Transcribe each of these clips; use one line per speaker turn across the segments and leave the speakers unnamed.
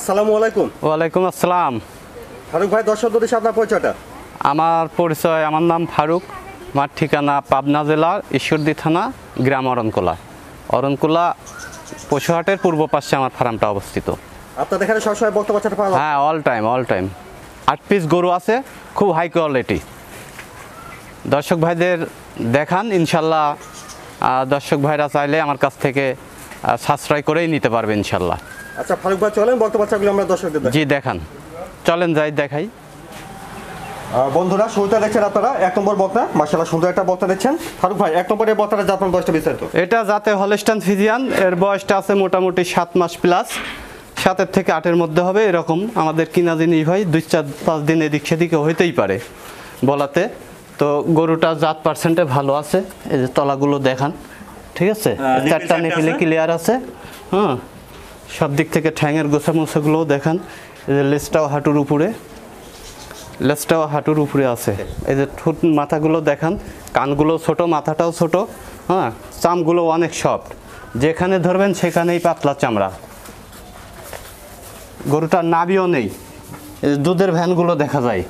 আসসালামু আলাইকুম।
ওয়ালাইকুম আসসালাম।
ফারুক ভাই, দর্শকদের সাথে আপনার পরিচয়টা।
আমার নাম ফারুক, আমার ঠিকানা পাবনা জেলার ঈশ্বরদী থানা, গ্রাম অরণকুলা পশুহাটের পূর্ব পাশে আমার ফার্মটা অবস্থিত।
আপনাদের এখানে সবসময় বক্তা বাচ্চাটা পাওয়া যায়?
হ্যাঁ, অল টাইম 8 পিস গরু আছে, খুব হাই কোয়ালিটি। দর্শক ভাইদের দেখান, ইনশাল্লাহ দর্শক ভাইরা চাইলে আমার কাছ থেকে সাশ্রয় করেই নিতে পারবে ইনশাল্লাহ।
আচ্ছা ফারুক ভাই, চলেন বক্তা বাচ্চাগুলো আমরা দর্শকদের দেখাই।
জি দেখান, চলেন যাই দেখাই।
বন্ধুরা, শুরুতে দেখছেন আপনারা 1 নম্বর বক্তা, মাশাআল্লাহ সুন্দর একটা বক্তা দেখছেন। ফারুক ভাই, 1 নম্বরের বক্তাটা জাতমান বয়সটা বিস্তারিত।
এটা জাতে হলস্টাইন ফ্রিজিয়ান, এর বয়সটা আছে মোটামুটি 7 মাস প্লাস, 7 থেকে 8-এর মধ্যে হবে এরকম। আমাদের কিনা জিনিস ভাই 2-4-5 দিন এদিক সেদিকে হইতেই পারে বলাতে। তো গরুটা জাত পার্সেন্টে ভালো আছে, এই যে তলাগুলো দেখান, ঠিক আছে, 4টা নেপিলে ক্লিয়ার আছে। হ্যাঁ, সব দিক থেকে ঠ্যাঙের গোছামোছাগুলোও দেখান। এই যে লেজটাও হাঁটুর উপরে আছে। এই যে ঠোঁট মাথাগুলো দেখান, কানগুলো ছোট, মাথাটাও ছোট। হ্যাঁ, চামগুলো অনেক সফট, যেখানে ধরবেন সেখানেই পাতলা চামড়া। গরুটার নাভিও নেই, দুধের ভ্যানগুলো দেখা যায়।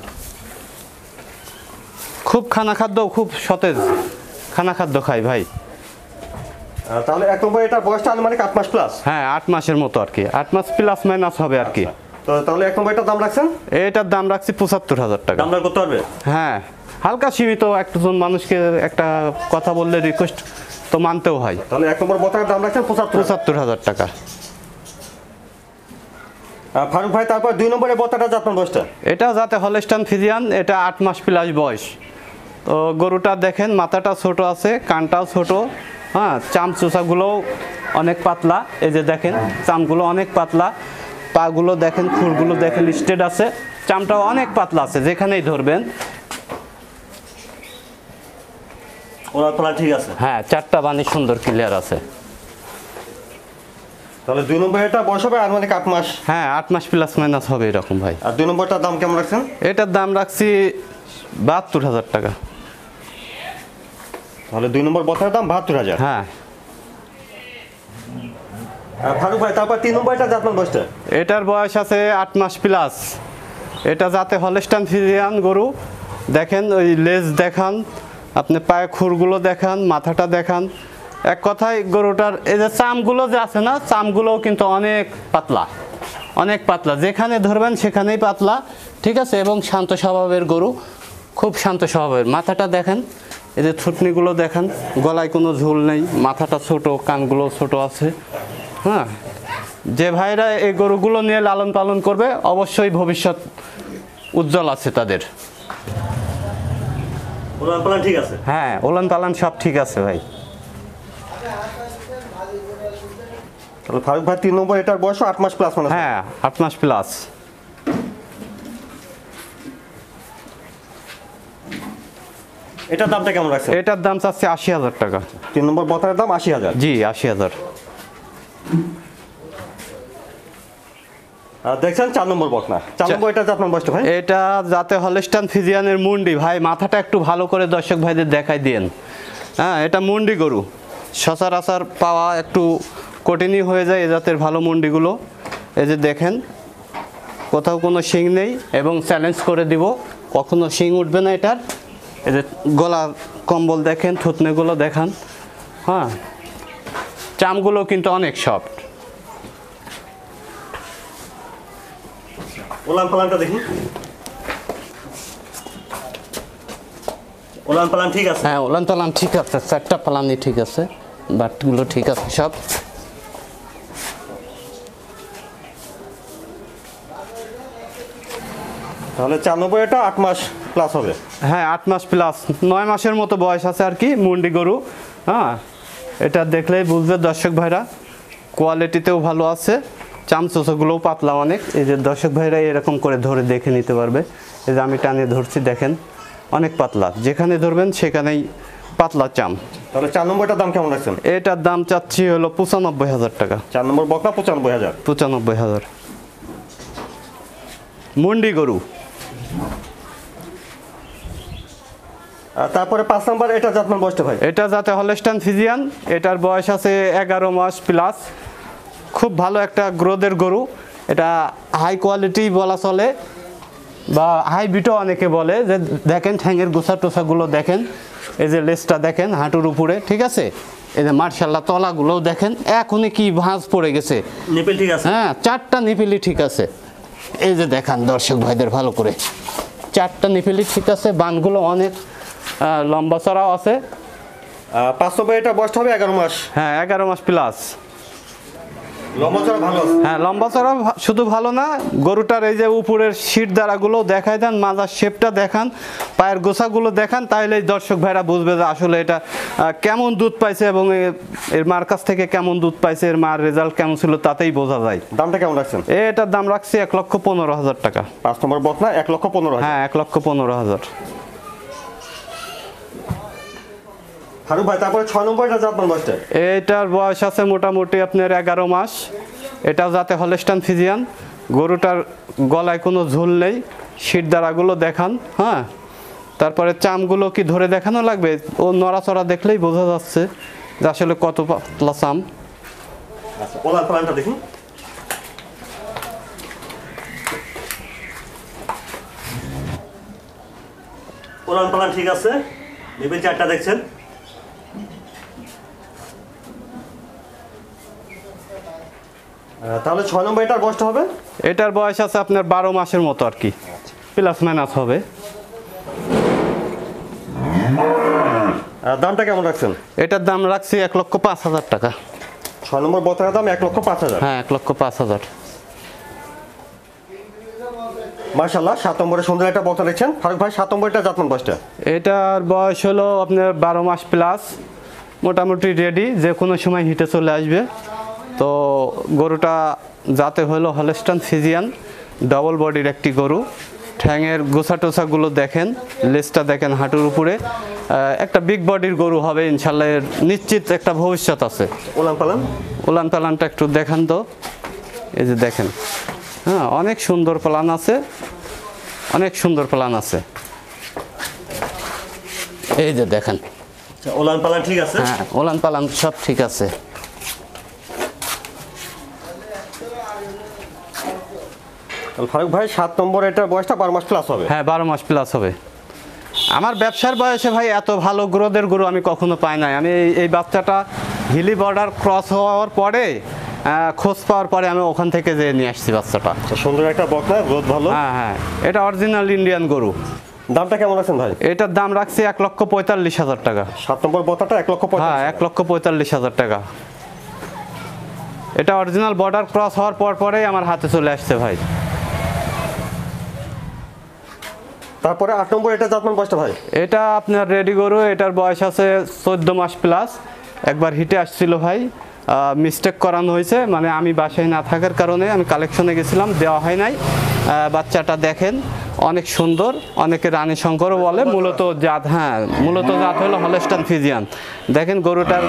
খুব খাদ্য খুব সতেজ খাদ্য খাই ভাই।
তাহলে 1 নম্বর এটা বয়সটা আনুমানিক 8 মাস প্লাস।
হ্যাঁ, 8 মাসের মতো আর কি, 8 মাস প্লাস মাইনাস হবে আর কি।
তো তাহলে 1 নম্বর এটার দাম রাখছেন?
এটার দাম রাখছি 75,000 টাকা।
দাম করতে পারবে?
হ্যাঁ, হালকা সীমিত। একজন মানুষকে একটা কথা বললে রিকোয়েস্ট তো মানতেও হয়।
তাহলে 1 নম্বর বক্তার দাম রাখছেন
75,000 টাকা।
ফারুক ভাই, তারপর 2 নম্বরের বক্তাটা জাতমান বয়সটা?
এটা যাতে হলস্টাইন ফ্রিজিয়ান, এটা 8 মাস প্লাস বয়স। তো গরুটা দেখেন, মাথাটা ছোট আছে, কানটাও ছোট। হ্যাঁ, চাম চোষাগুলোও অনেক পাতলা। এই যে দেখেন, চামগুলো অনেক পাতলা, পাগুলো দেখেন, খুরগুলো দেখেন স্ট্রেট আছে, চামটাও অনেক পাতলা আছে, যেখানেই ধরবেন।
ঠিক আছে।
হ্যাঁ, 4টা বানি সুন্দর ক্লিয়ার আছে।
তাহলে 2 নম্বর এটা বয়স হবে আনুমানিক 8 মাস।
হ্যাঁ, 8 মাস প্লাস মাইনাস হবে এরকম ভাই।
আর 2 নম্বরটার দাম কেমন রাখছেন?
এটার দাম রাখছি 72,000 টাকা।
তাহলে 2 নম্বর বক্তার দাম 72,000।
হ্যাঁ।
ফারুক ভাই, তারপর 3 নম্বর এটা জাতমান বয়সটা?
এটার বয়স আছে 8 মাস প্লাস। এটা যাতে হলস্টাইন ফ্রিজিয়ান গরু। দেখেন, ওই লেজ দেখান, আপনি পায়ে খুরগুলো দেখান, মাথাটা দেখান। এক কথায় গরুটার এই যে চামগুলো যে আছে না, চামগুলোও কিন্তু অনেক পাতলা, যেখানে ধরবেন সেখানেই পাতলা, ঠিক আছে। এবং শান্ত স্বভাবের গরু, খুব শান্ত স্বভাবের। মাথাটা দেখেন, এই যে থুতনিগুলো দেখেন, গলায় কোনো ঝুল নেই, মাথাটা ছোট, কানগুলো ছোট আছে। হ্যাঁ, যে ভাইরা এই গরুগুলো নিয়ে লালন পালন করবে, অবশ্যই ভবিষ্যৎ উজ্জ্বল আছে তাদের।
ওলান পালান ঠিক আছে?
হ্যাঁ, ওলান পালান সব ঠিক আছে ভাই।
তাহলে ফারুক ভাই, 3 নম্বর এটার বয়স 8 মাস প্লাস মানে?
হ্যাঁ, 8 মাস প্লাস।
এটার দামটা কেমন রাখছেন?
এটার দাম চাচ্ছে 80,000 টাকা।
3 নম্বর বক্তার দাম 80,000?
জি, 80,000।
দেখছেন 4 নম্বর বক্তা। 4 নম্বর এটা জাতমান বয়সটা ভাই?
এটা যাতে হলস্টাইন ফ্রিজিয়ানের মুন্ডি ভাই। মাথাটা একটু ভালো করে দর্শক ভাইদের দেখাই দিয়েন। হ্যাঁ, এটা মুন্ডি গরু, সচরাচর পাওয়া একটু কঠিনই হয়ে যায় এ জাতের ভালো মুন্ডিগুলো। এই যে দেখেন, কোথাও কোনো শিং নেই, এবং চ্যালেঞ্জ করে দিব কখনো শিং উঠবে না এটার। এই যে গলা কম্বল দেখেন, থুতনিগুলো দেখান। হ্যাঁ, চামগুলো কিন্তু অনেক সফট।
ওলান পালানটা দেখুন, ওলান পালান ঠিক আছে?
হ্যাঁ, ওলান পালান ঠিক আছে, 4টা পালানই ঠিক আছে, বাটগুলো ঠিক আছে সব।
তাহলে 4 নম্বর এটা 8 মাস প্লাস হবে?
হ্যাঁ, 8 মাস প্লাস, 9 মাসের মতো বয়স আছে আর কি, মুন্ডি গরু। হ্যাঁ, এটা দেখলেই বুঝবে দর্শক ভাইরা, কোয়ালিটিতেও ভালো আছে, চামচোচাগুলোও পাতলা অনেক। এই যে দর্শক ভাইরা এরকম করে ধরে দেখে নিতে পারবে। এই যে আমি টানে ধরছি, দেখেন অনেক পাতলা, যেখানে ধরবেন সেখানেই পাতলা চাম।
তাহলে 4 নম্বরটার দাম কেমন রাখছেন?
এটার দাম চাচ্ছি হলো 95,000 টাকা।
4 নম্বর বক্তা 95,000?
95,000 মুন্ডি গরু।
তারপরে 5 নম্বর এটা জাতমান বয়সটা ভাই?
এটা যাতে হলস্টাইন ফ্রিজিয়ান, এটার বয়স আছে 11 মাস প্লাস। খুব ভালো একটা গ্রোথের গরু, এটা হাই কোয়ালিটি বলা চলে বা হাই বিটও অনেকে বলে। যে দেখেন ঠ্যাঙের গোছা টোছাগুলো দেখেন, এই যে লেজটা দেখেন হাঁটুর উপরে, ঠিক আছে। এই যে মার্শাল্লাহ তলাগুলোও দেখেন, এখনই কি ভাঁজ পড়ে গেছে,
নিপেল ঠিক আছে,
হ্যাঁ 4টা নিপিলই ঠিক আছে। এই যে দেখান দর্শক ভাইদের ভালো করে, 4টা নিপিলই ঠিক আছে। বানগুলো অনেক লম্বা চড়াও আছে।
500 ভাই এটা বয়স হবে 11 মাস।
হ্যাঁ 11 মাস প্লাস।
লম্বা চড়া ভালো আছে।
হ্যাঁ লম্বা চড়া শুধু ভালো না, গরুটার এই যে উপরের শির দ্বারাগুলো দেখাই দেন, মাজার শেপটা দেখান, পায়ের গোছাগুলো দেখান, তাহলে দর্শক ভাইরা বুঝবে যে আসলে এটা কেমন দুধ পাইছে এবং এর মার কাছ থেকে কেমন দুধ পাইছে, এর মার রেজাল্ট কেমন ছিল তাতেই বোঝা যায়।
দামটা কেমন রাখছেন?
এটার দাম রাখছি 1,15,000 টাকা।
5 নম্বর বকনা 1,15,000।
হ্যাঁ 1,15,000।
ফারুক ভাই তারপরে 6 নম্বর এটা জাতমান বয়সটা?
এটার বয়স আছে মোটামুটি আপনার 11 মাস। এটা যাতে হলস্টাইন ফ্রিজিয়ান। গরুটার গলায় কোনো ঝুল নেই, শির দ্বারাগুলো দেখান। হ্যাঁ তারপরে চামগুলো কি ধরে দেখানো লাগবে, ও নড়াচড়া দেখলেই বোঝা যাচ্ছে যে আসলে কত পাতলা চাম।
আচ্ছা ওলান পালানটা দেখুন। ওলান পালান ঠিক আছে, নিপেল 4টা দেখছেন। তাহলে 6 নম্বর এটার বয়সটা হবে?
এটার বয়স আছে আপনার 12 মাসের মতো আর কি, প্লাস মাইনাস হবে।
দামটা কেমন রাখছেন?
এটার দাম রাখছি 1,05,000 টাকা।
6 নম্বর বকনার দাম 1,05,000।
হ্যাঁ 1,05,000।
মাশাআল্লাহ 7 নম্বরে সুন্দর একটা বকনা দেখছেন। ফারুক ভাই 7 নম্বর এটা জাতমান বয়সটা?
এটার বয়স হলো আপনার 12 মাস প্লাস, মোটামুটি রেডি, যে কোনো সময় হিটে চলে আসবে। তো গরুটা যাতে হলো হলস্টাইন ফ্রিজিয়ান, ডবল বডির একটি গরু। ঠ্যাঙের গোছা টোছাগুলো দেখেন, লেজটা দেখেন হাঁটুর উপরে, একটা বিগ বডির গরু হবে ইনশাল্লাহ, এর নিশ্চিত একটা ভবিষ্যৎ আছে।
ওলান পালান?
উলান পালানটা একটু দেখান তো, এই যে দেখেন, হ্যাঁ অনেক সুন্দর প্লান আছে, অনেক সুন্দর প্লান আছে। এই যে দেখেন,
ওলান পালান ঠিক আছে?
হ্যাঁ উলান পালান সব ঠিক আছে।
ফারুক ভাই 7 নম্বর এটার বয়সটা 12 মাস প্লাস হবে?
হ্যাঁ 12 মাস প্লাস হবে। আমার ব্যবসার বয়সে ভাই এত ভালো গ্রোথের গরু আমি কখনো পাই নাই। আমি এই বাচ্চাটা হিলি বর্ডার ক্রস হওয়ার পরে, খোঁজ পাওয়ার পরে আমি ওখান থেকে যে নিয়ে আসছি বাচ্চাটা।
সুন্দর একটা বকনা, গ্রোথ ভালো।
হ্যাঁ হ্যাঁ এটা অরিজিনাল ইন্ডিয়ান গরু।
দামটা কেমন আছেন ভাই?
এটার দাম রাখছি 1,45,000 টাকা।
7 নম্বর বকনাটা 1,45,000?
হ্যাঁ 1,45,000 টাকা। এটা অরিজিনাল বর্ডার ক্রস হওয়ার পরেই আমার হাতে চলে আসছে ভাই।
তারপরে 8 নম্বর এটা জাতমান বয়সটা ভাই?
এটা আপনার রেডি গরু, এটার বয়স আছে 14 মাস প্লাস। একবার হিটে আসছিল ভাই, মিস্টেক করানো হয়েছে, মানে আমি বাসায় না থাকার কারণে আমি কালেকশনে গেছিলাম, দেওয়া হয় নাই। বাচ্চাটা দেখেন অনেক সুন্দর, অনেকে রানী শঙ্করও বলে, মূলত জাত, হ্যাঁ মূলত জাত হলো হলস্টাইন ফ্রিজিয়ান। দেখেন গরুটার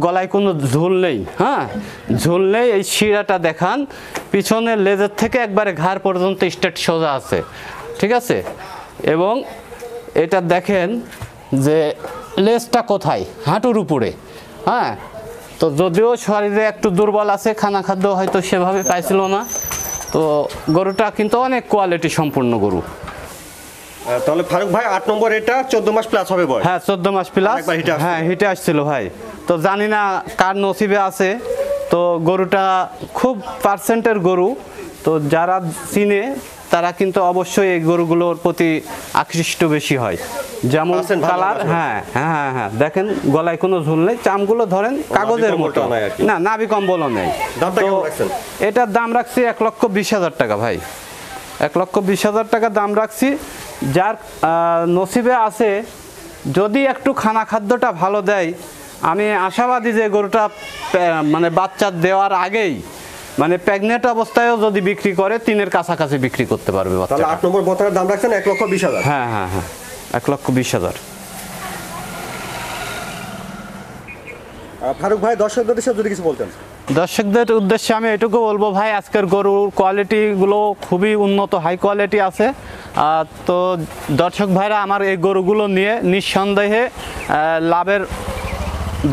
গলায় কোনো ঝুল নেই, হ্যাঁ ঝুল নেই। এই শিরাটা দেখান, পিছনের লেজের থেকে একবারে ঘাড় পর্যন্ত স্ট্রেট সোজা আছে, ঠিক আছে। এবং এটা দেখেন যে লেজটা কোথায়, হাঁটুর উপরে। হ্যাঁ তো যদিও শরীরে একটু দুর্বল আছে, খানা খাদ্য হয়তো সেভাবে পাইছিল না, তো গরুটা কিন্তু অনেক কোয়ালিটি সম্পূর্ণ গরু।
তাহলে ফারুক ভাই 8 নম্বর এটা 14 মাস প্লাস হবে বয়স?
হ্যাঁ 14 মাস প্লাস। হ্যাঁ হিটে আসছিল ভাই, তো জানি না কার নসিবে আছে। তো গরুটা খুব পার্সেন্টের গরু, তো যারা চিনে তারা কিন্তু অবশ্যই এই গরুগুলোর প্রতি আকৃষ্ট বেশি হয়। যেমন কালার, হ্যাঁ হ্যাঁ হ্যাঁ হ্যাঁ দেখেন গলায় কোনো ঝুল নেই, চামগুলো ধরেন কাগজের মতো, না নাভি কম্বলও নেই। এটার দাম রাখছি 1,20,000 টাকা ভাই। 1,20,000 টাকা দাম রাখছি। যার নসিবে আছে, যদি একটু খানা খাদ্যটা ভালো দেয়, আমি আশাবাদী যে গরুটা মানে বাচ্চা দেওয়ার আগেই, মানে প্রেগনেন্ট অবস্থায়ও যদি বিক্রি করে 3-এর কাছাকাছি বিক্রি করতে পারবে বাচ্চা।
তাহলে 8 নম্বর বকনার দাম রাখছেন 1,20,000?
হ্যাঁ হ্যাঁ হ্যাঁ 1,20,000।
ফারুক ভাই দর্শকদের উদ্দেশ্যে যদি কিছু বলতেন?
দর্শকদের উদ্দেশ্যে আমি এটুকু বলবো ভাই, আজকের গরুর কোয়ালিটিগুলো খুবই উন্নত, হাই কোয়ালিটি আছে। তো দর্শক ভাইরা আমার এই গরুগুলো নিয়ে নিঃসন্দেহে লাভের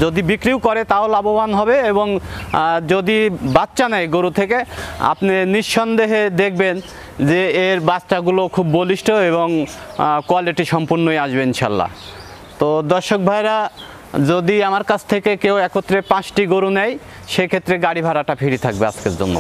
যদি বিক্রিও করে তাও লাভবান হবে, এবং যদি বাচ্চা নেয় গরু থেকে আপনি নিঃসন্দেহে দেখবেন যে এর বাচ্চাগুলো খুব বলিষ্ঠ এবং কোয়ালিটি সম্পূর্ণই আসবে ইনশাল্লাহ। তো দর্শক ভাইরা, যদি আমার কাছ থেকে কেউ একত্রে 5টি গরু নেয় সেক্ষেত্রে গাড়ি ভাড়াটা ফ্রি থাকবে আজকের জন্য।